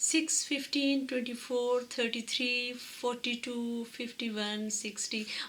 6, 15, 24, 33, 42, 51, 60,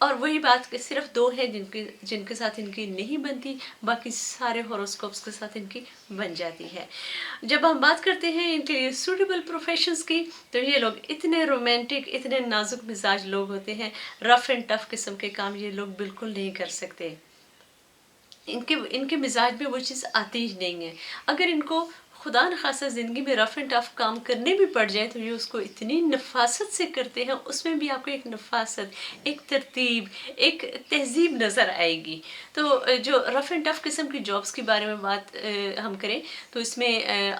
اور وہی بات کہ صرف 2 ہیں جن کے ساتھ ان کی نہیں بنتی، باقی سارے ہاروسکوپس کے ساتھ ان کی بن جاتی ہے۔ جب ہم بات کرتے ہیں ان کے لیے سوٹیبل پروفیشنز کی، تو یہ لوگ اتنے رومانٹک، اتنے نازک مزاج لوگ ہوتے ہیں، رف اینڈ ٹف قسم کے کام یہ لوگ بالکل نہیں کر سکتے۔ ان کے مزاج میں وہ چیز آتی ہی نہیں ہے۔ اگر ان کو خدا نخواستہ زندگی میں رف اینڈ ٹف کام کرنے بھی پڑ جائے تو یہ اس کو اتنی نفاست سے کرتے ہیں، اس میں بھی آپ کو ایک نفاست، ایک ترتیب، ایک تہذیب نظر آئے گی۔ تو جو رف اینڈ ٹف قسم کی جابس کے بارے میں بات ہم کریں تو اس میں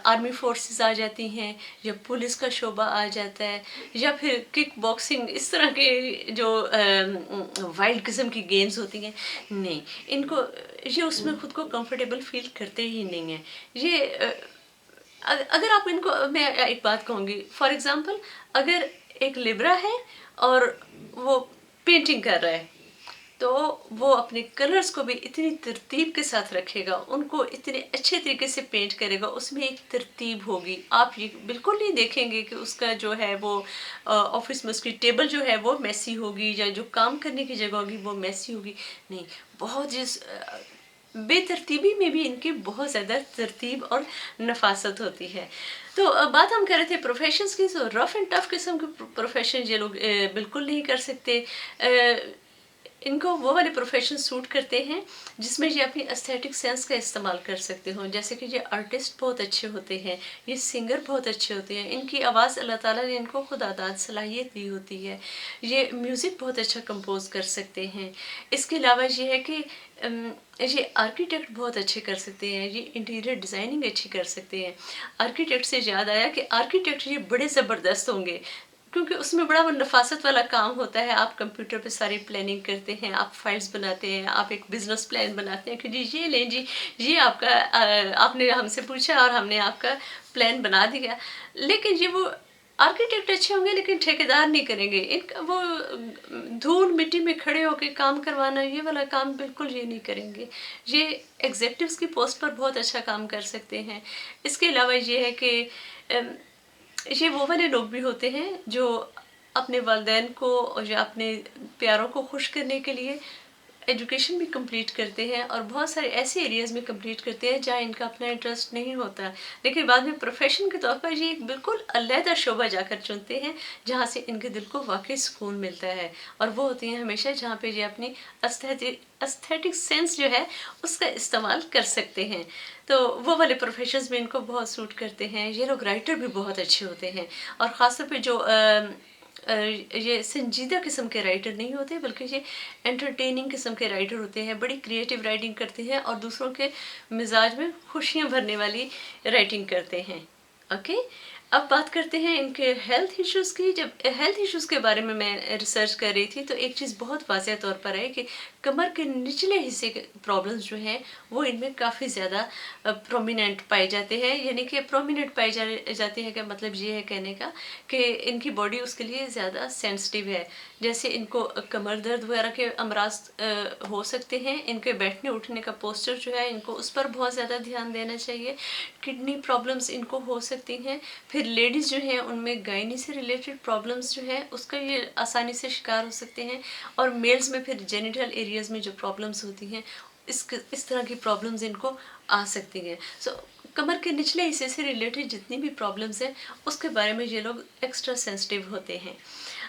آرمی فورسز آ جاتی ہیں، یا پولیس کا شعبہ آ جاتا ہے، یا پھر کک باکسنگ، اس طرح کے جو وائلڈ قسم کی گیمز ہوتی ہیں، نہیں، ان کو یہ اس میں خود کو کمفرٹیبل فیل کرتے ہی نہیں ہیں۔ یہ اگر آپ ان کو، میں ایک بات کہوں گی، فار ایگزامپل اگر ایک لیبرا ہے اور وہ پینٹنگ کر رہا ہے، تو وہ اپنے کلرز کو بھی اتنی ترتیب کے ساتھ رکھے گا، ان کو اتنے اچھے طریقے سے پینٹ کرے گا، اس میں ایک ترتیب ہوگی۔ آپ یہ بالکل نہیں دیکھیں گے کہ اس کا جو ہے وہ آفس میں اس کی ٹیبل جو ہے وہ میسی ہوگی، یا جو کام کرنے کی جگہ ہوگی وہ میسی ہوگی، نہیں، بہت بے ترتیبی میں بھی ان کی بہت زیادہ ترتیب اور نفاست ہوتی ہے۔ تو بات ہم کر رہے تھے پروفیشنز کی، تو رف اینڈ ٹف قسم کے پروفیشن یہ لوگ بالکل نہیں کر سکتے۔ ان کو وہ والے پروفیشن سوٹ کرتے ہیں جس میں یہ اپنی استھیٹک سینس کا استعمال کر سکتے ہوں، جیسے کہ یہ آرٹسٹ بہت اچھے ہوتے ہیں، یہ سنگر بہت اچھے ہوتے ہیں، ان کی آواز اللہ تعالیٰ نے ان کو خدا داد صلاحیت دی ہوتی ہے، یہ میوزک بہت اچھا کمپوز کر سکتے ہیں۔ اس کے علاوہ یہ ہے کہ یہ آرکیٹیکٹ بہت اچھے کر سکتے ہیں، یہ انٹیریئر ڈیزائننگ اچھی کر سکتے ہیں۔ آرکیٹیکٹ سے یاد آیا کہ آرکیٹیکٹ یہ بڑے زبردست ہوں گے، کیونکہ اس میں بڑا وہ نفاست والا کام ہوتا ہے۔ آپ کمپیوٹر پہ ساری پلاننگ کرتے ہیں، آپ فائلز بناتے ہیں، آپ ایک بزنس پلان بناتے ہیں کہ جی یہ لیں جی، یہ آپ کا، آپ نے ہم سے پوچھا اور ہم نے آپ کا پلان بنا دیا۔ لیکن یہ وہ آرکیٹیکٹ اچھے ہوں گے لیکن ٹھیکیدار نہیں کریں گے، ان کا وہ دھول مٹی میں کھڑے ہو کے کام کروانا، یہ والا کام بالکل یہ نہیں کریں گے۔ یہ ایگزیکٹوز کی پوسٹ پر بہت اچھا کام کر سکتے ہیں۔ اس کے علاوہ یہ ہے کہ یہ وہ والے لوگ بھی ہوتے ہیں جو اپنے والدین کو یا اپنے پیاروں کو خوش کرنے کے لیے ایجوکیشن بھی کمپلیٹ کرتے ہیں، اور بہت سارے ایسے ایریاز میں کمپلیٹ کرتے ہیں جہاں ان کا اپنا انٹرسٹ نہیں ہوتا، لیکن بعد میں پروفیشن کے طور پر یہ ایک بالکل علیحدہ شعبہ جا کر چنتے ہیں جہاں سے ان کے دل کو واقعی سکون ملتا ہے، اور وہ ہوتی ہیں ہمیشہ جہاں پہ یہ اپنی استھیٹک سینس جو ہے اس کا استعمال کر سکتے ہیں۔ تو وہ والے پروفیشنز میں ان کو بہت سوٹ کرتے ہیں۔ یہ لوگ رائٹر بھی بہت اچھے ہوتے ہیں، اور خاص طور پہ جو یہ سنجیدہ قسم کے رائٹر نہیں ہوتے بلکہ یہ انٹرٹیننگ قسم کے رائٹر ہوتے ہیں، بڑی کریٹیو رائٹنگ کرتے ہیں اور دوسروں کے مزاج میں خوشیاں بھرنے والی رائٹنگ کرتے ہیں۔ اوکے، اب بات کرتے ہیں ان کے ہیلتھ ایشوز کی۔ جب ہیلتھ ایشوز کے بارے میں ریسرچ کر رہی تھی تو ایک چیز بہت واضح طور پر ہے کہ کمر کے نچلے حصے کے پرابلمز جو ہیں وہ ان میں کافی زیادہ پرومیننٹ پائے جاتے ہیں، یعنی کہ پرومیننٹ پائی جاتے ہیں کا مطلب یہ ہے کہنے کا کہ ان کی باڈی اس کے لیے زیادہ سینسٹیو ہے، جیسے ان کو کمر درد وغیرہ کے امراض ہو سکتے ہیں، ان کے بیٹھنے اٹھنے کا پوسچر جو ہے ان کو اس پر بہت زیادہ دھیان دینا چاہیے، کڈنی پرابلمز ان کو ہو سکتی ہیں، پھر لیڈیز جو ہیں ان میں گائنی سے ریلیٹڈ پرابلمز جو ہے اس کا یہ آسانی سے شکار ہو سکتے ہیں، اور میلز میں پھر جینیٹل ایریاز میں جو پرابلمز ہوتی ہیں اس طرح کی پرابلمز ان کو آ سکتی ہیں۔ کمر کے نچلے حصے سے ریلیٹڈ جتنی بھی پرابلمز ہیں اس کے بارے میں یہ لوگ ایکسٹرا سینسٹیو ہوتے ہیں۔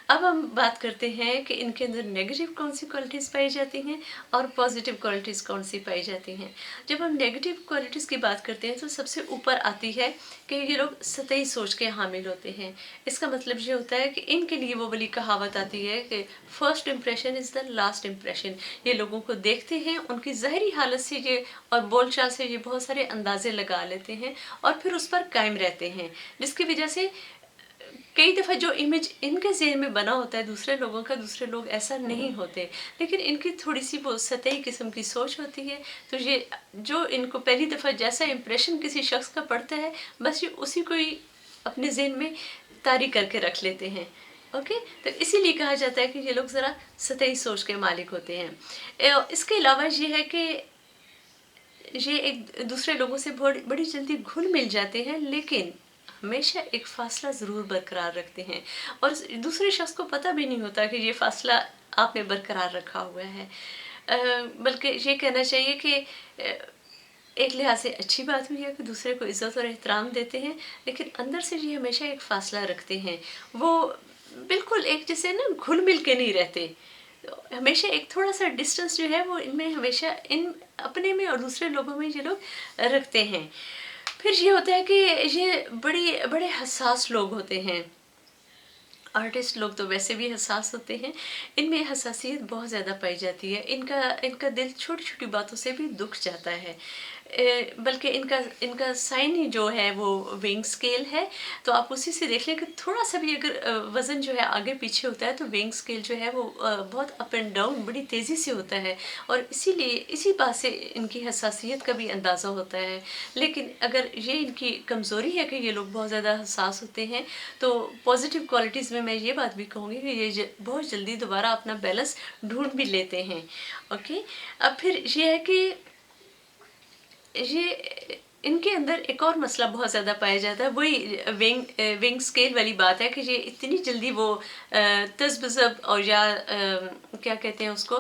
اب ہم بات کرتے ہیں کہ ان کے اندر نیگیٹو کون سی کوالٹیز پائی جاتی ہیں اور پازیٹیو کوالٹیز کون سی پائی جاتی ہیں۔ جب ہم نیگیٹو کوالٹیز کی بات کرتے ہیں تو سب سے اوپر آتی ہے کہ یہ لوگ سطحی سوچ کے حامل ہوتے ہیں۔ اس کا مطلب یہ ہوتا ہے کہ ان کے لیے وہ والی کہاوت آتی ہے کہ first impression is the last impression. یہ لوگوں کو دیکھتے ہیں، ان کی ظاہری حالت سے یہ اور بول چال سے یہ بہت سارے اندازے لگا لیتے ہیں اور پھر اس پر قائم رہتے ہیں، جس کی وجہ سے کئی دفعہ جو امیج ان کے ذہن میں بنا ہوتا ہے دوسرے لوگوں کا، دوسرے لوگ ایسا نہیں ہوتے، لیکن ان کی تھوڑی سی وہ سطحی قسم کی سوچ ہوتی ہے، تو یہ جو ان کو پہلی دفعہ جیسا امپریشن کسی شخص کا پڑتا ہے بس یہ اسی کو ہی اپنے ذہن میں طاری کر کے رکھ لیتے ہیں۔ اوکے، تو اسی لیے کہا جاتا ہے کہ یہ لوگ ذرا سطحی سوچ کے مالک ہوتے ہیں۔ اس کے علاوہ یہ ہے کہ یہ ایک دوسرے لوگوں سے بڑی جلدی گھل مل جاتے ہیں، لیکن ہمیشہ ایک فاصلہ ضرور برقرار رکھتے ہیں، اور دوسرے شخص کو پتہ بھی نہیں ہوتا کہ یہ فاصلہ آپ نے برقرار رکھا ہوا ہے. بلکہ یہ کہنا چاہیے کہ ایک لحاظ سے اچھی بات بھی ہے کہ دوسرے کو عزت اور احترام دیتے ہیں، لیکن اندر سے یہ ہمیشہ ایک فاصلہ رکھتے ہیں. وہ بالکل ایک جیسے نا گھل مل کے نہیں رہتے، ہمیشہ ایک تھوڑا سا ڈسٹینس جو ہے وہ ان میں ہمیشہ ان اپنے میں اور دوسرے لوگوں میں یہ لوگ رکھتے ہیں. پھر یہ ہوتا ہے کہ یہ بڑے حساس لوگ ہوتے ہیں. آرٹسٹ لوگ تو ویسے بھی حساس ہوتے ہیں، ان میں حساسیت بہت زیادہ پائی جاتی ہے. ان کا دل چھوٹی چھوٹی باتوں سے بھی دکھ جاتا ہے. بلکہ ان کا سائن ہی جو ہے وہ ونگ اسکیل ہے. تو آپ اسی سے دیکھ لیں کہ تھوڑا سا بھی اگر وزن جو ہے آگے پیچھے ہوتا ہے تو ونگ اسکیل جو ہے وہ بہت اپ اینڈ ڈاؤن بڑی تیزی سے ہوتا ہے، اور اسی بات سے ان کی حساسیت کا بھی اندازہ ہوتا ہے. لیکن اگر یہ ان کی کمزوری ہے کہ یہ لوگ بہت زیادہ حساس ہوتے ہیں، تو پازیٹیو کوالٹیز میں یہ بات بھی کہوں گی کہ یہ بہت جلدی دوبارہ اپنا بیلنس ڈھونڈ بھی لیتے ہیں. اوکے. اب پھر یہ ہے کہ یہ ان کے اندر ایک اور مسئلہ بہت زیادہ پایا جاتا ہے، وہی ونگ اسکیل والی بات ہے کہ یہ اتنی جلدی وہ تذبذب اور یا کیا کہتے ہیں اس کو،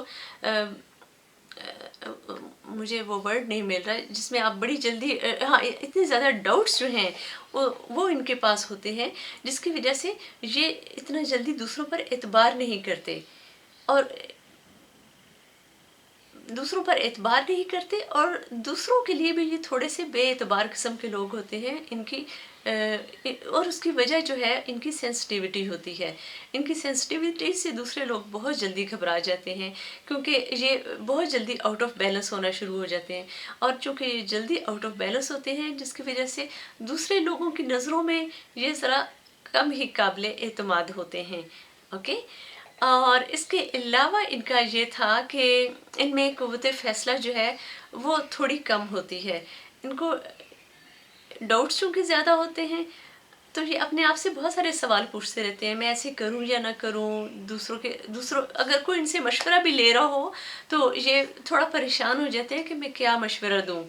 مجھے وہ ورڈ نہیں مل رہا ہے جس میں آپ بڑی جلدی ہاں اتنے زیادہ ڈاؤٹس جو ہیں وہ ان کے پاس ہوتے ہیں، جس کی وجہ سے یہ اتنا جلدی دوسروں پر اعتبار نہیں کرتے اور دوسروں کے لیے بھی یہ تھوڑے سے بے اعتبار قسم کے لوگ ہوتے ہیں. ان کی اور اس کی وجہ جو ہے ان کی سینسٹیوٹی ہوتی ہے. ان کی سینسٹیوٹی سے دوسرے لوگ بہت جلدی گھبرا جاتے ہیں، کیونکہ یہ بہت جلدی آؤٹ آف بیلنس ہونا شروع ہو جاتے ہیں. اور چونکہ یہ جلدی آؤٹ آف بیلنس ہوتے ہیں، جس کی وجہ سے دوسرے لوگوں کی نظروں میں یہ ذرا کم ہی قابل اعتماد ہوتے ہیں. اوکے. اور اس کے علاوہ ان کا یہ تھا کہ ان میں قوت فیصلہ جو ہے وہ تھوڑی کم ہوتی ہے. ان کو ڈاؤٹس چونکہ زیادہ ہوتے ہیں تو یہ اپنے آپ سے بہت سارے سوال پوچھتے رہتے ہیں، میں ایسے کروں یا نہ کروں. دوسروں اگر کوئی ان سے مشورہ بھی لے رہا ہو تو یہ تھوڑا پریشان ہو جاتے ہیں کہ میں کیا مشورہ دوں.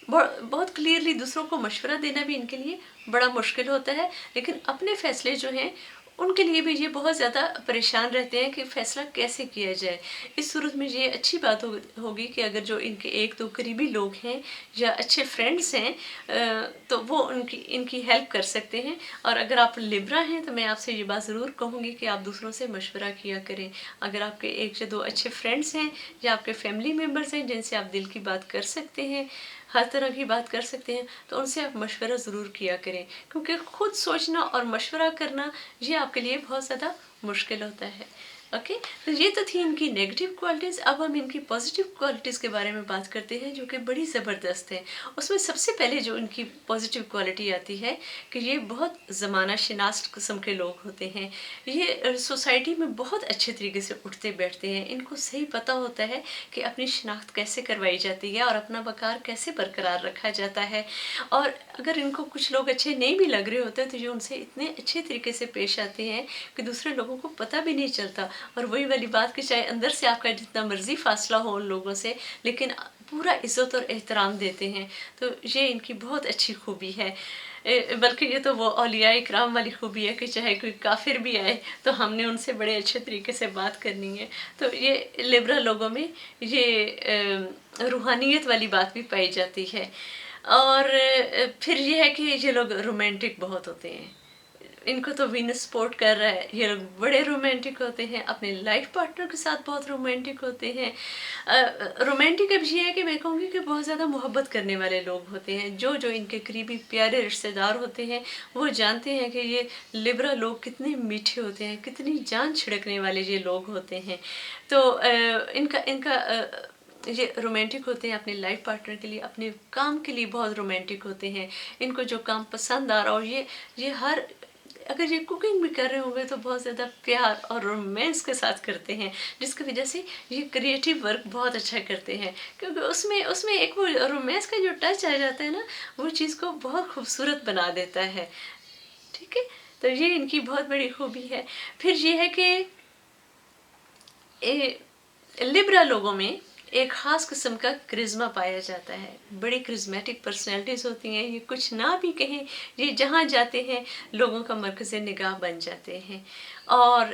بہت کلیئرلی دوسروں کو مشورہ دینا بھی ان کے لیے بڑا مشکل ہوتا ہے، لیکن اپنے فیصلے جو ہیں ان کے لیے بھی یہ بہت زیادہ پریشان رہتے ہیں کہ فیصلہ کیسے کیا جائے. اس صورت میں یہ اچھی بات ہوگی کہ اگر جو ان کے ایک دو قریبی لوگ ہیں یا اچھے فرینڈس ہیں تو وہ ان کی ہیلپ کر سکتے ہیں. اور اگر آپ لبرا ہیں تو میں آپ سے یہ بات ضرور کہوں گی کہ آپ دوسروں سے مشورہ کیا کریں. اگر آپ کے ایک یا دو اچھے فرینڈس ہیں یا آپ کے فیملی ممبرس ہیں جن سے آپ دل کی بات کر سکتے ہیں، ہر طرح کی بات کر سکتے ہیں، تو ان سے آپ مشورہ ضرور کیا کریں، کیونکہ خود سوچنا اور مشورہ کرنا یہ آپ کے لیے بہت زیادہ مشکل ہوتا ہے. اوکے. تو یہ تو تھی ان کی نیگیٹو کوالٹیز. اب ہم ان کی پازیٹیو کوالٹیز کے بارے میں بات کرتے ہیں جو کہ بڑی زبردست ہے. اس میں سب سے پہلے جو ان کی پازیٹیو کوالٹی آتی ہے کہ یہ بہت زمانہ شناس قسم کے لوگ ہوتے ہیں. یہ سوسائٹی میں بہت اچھے طریقے سے اٹھتے بیٹھتے ہیں. ان کو صحیح پتہ ہوتا ہے کہ اپنی شناخت کیسے کروائی جاتی ہے اور اپنا وقار کیسے برقرار رکھا جاتا ہے. اور اگر ان کو کچھ لوگ اچھے نہیں بھی لگ رہے ہوتے تو یہ ان سے اتنے اچھے طریقے سے پیش آتے ہیں کہ دوسرے لوگوں کو پتہ بھی نہیں چلتا. اور وہی والی بات کہ چاہے اندر سے آپ کا جتنا مرضی فاصلہ ہو ان لوگوں سے، لیکن پورا عزت اور احترام دیتے ہیں. تو یہ ان کی بہت اچھی خوبی ہے. بلکہ یہ تو وہ اولیاء کرام والی خوبی ہے کہ چاہے کوئی کافر بھی آئے تو ہم نے ان سے بڑے اچھے طریقے سے بات کرنی ہے. تو یہ لبرل لوگوں میں یہ روحانیت والی بات بھی پائی جاتی ہے. اور پھر یہ ہے کہ یہ لوگ رومانٹک بہت ہوتے ہیں. ان کو تو وینس سپورٹ کر رہا ہے. یہ لوگ بڑے رومانٹک ہوتے ہیں، اپنے لائف پارٹنر کے ساتھ بہت رومانٹک ہوتے ہیں. رومانٹک اب یہ ہے کہ میں کہوں گی کہ بہت زیادہ محبت کرنے والے لوگ ہوتے ہیں. جو ان کے قریبی پیارے رشتے دار ہوتے ہیں وہ جانتے ہیں کہ یہ لبرا لوگ کتنے میٹھے ہوتے ہیں، کتنی جان چھڑکنے والے یہ لوگ ہوتے ہیں. تو ان کا یہ رومانٹک ہوتے ہیں اپنے لائف پارٹنر کے لیے، اپنے کام کے لیے بہت رومانٹک ہوتے ہیں. ان کو جو کام پسند آ رہا اور یہ اگر یہ کوکنگ بھی کر رہے ہوں گے تو بہت زیادہ پیار اور رومانس کے ساتھ کرتے ہیں، جس کی وجہ سے یہ کریٹیو ورک بہت اچھا کرتے ہیں. کیونکہ اس میں ایک وہ رومانس کا جو ٹچ آ جاتا ہے نا، وہ چیز کو بہت خوبصورت بنا دیتا ہے. ٹھیک ہے. تو یہ ان کی بہت بڑی خوبی ہے. پھر یہ ہے کہ لبرا لوگوں میں ایک خاص قسم کا کرزما پایا جاتا ہے. بڑی کرزمیٹک پرسنالٹیز ہوتی ہیں. یہ کچھ نہ بھی کہیں، یہ جہاں جاتے ہیں لوگوں کا مرکز نگاہ بن جاتے ہیں. اور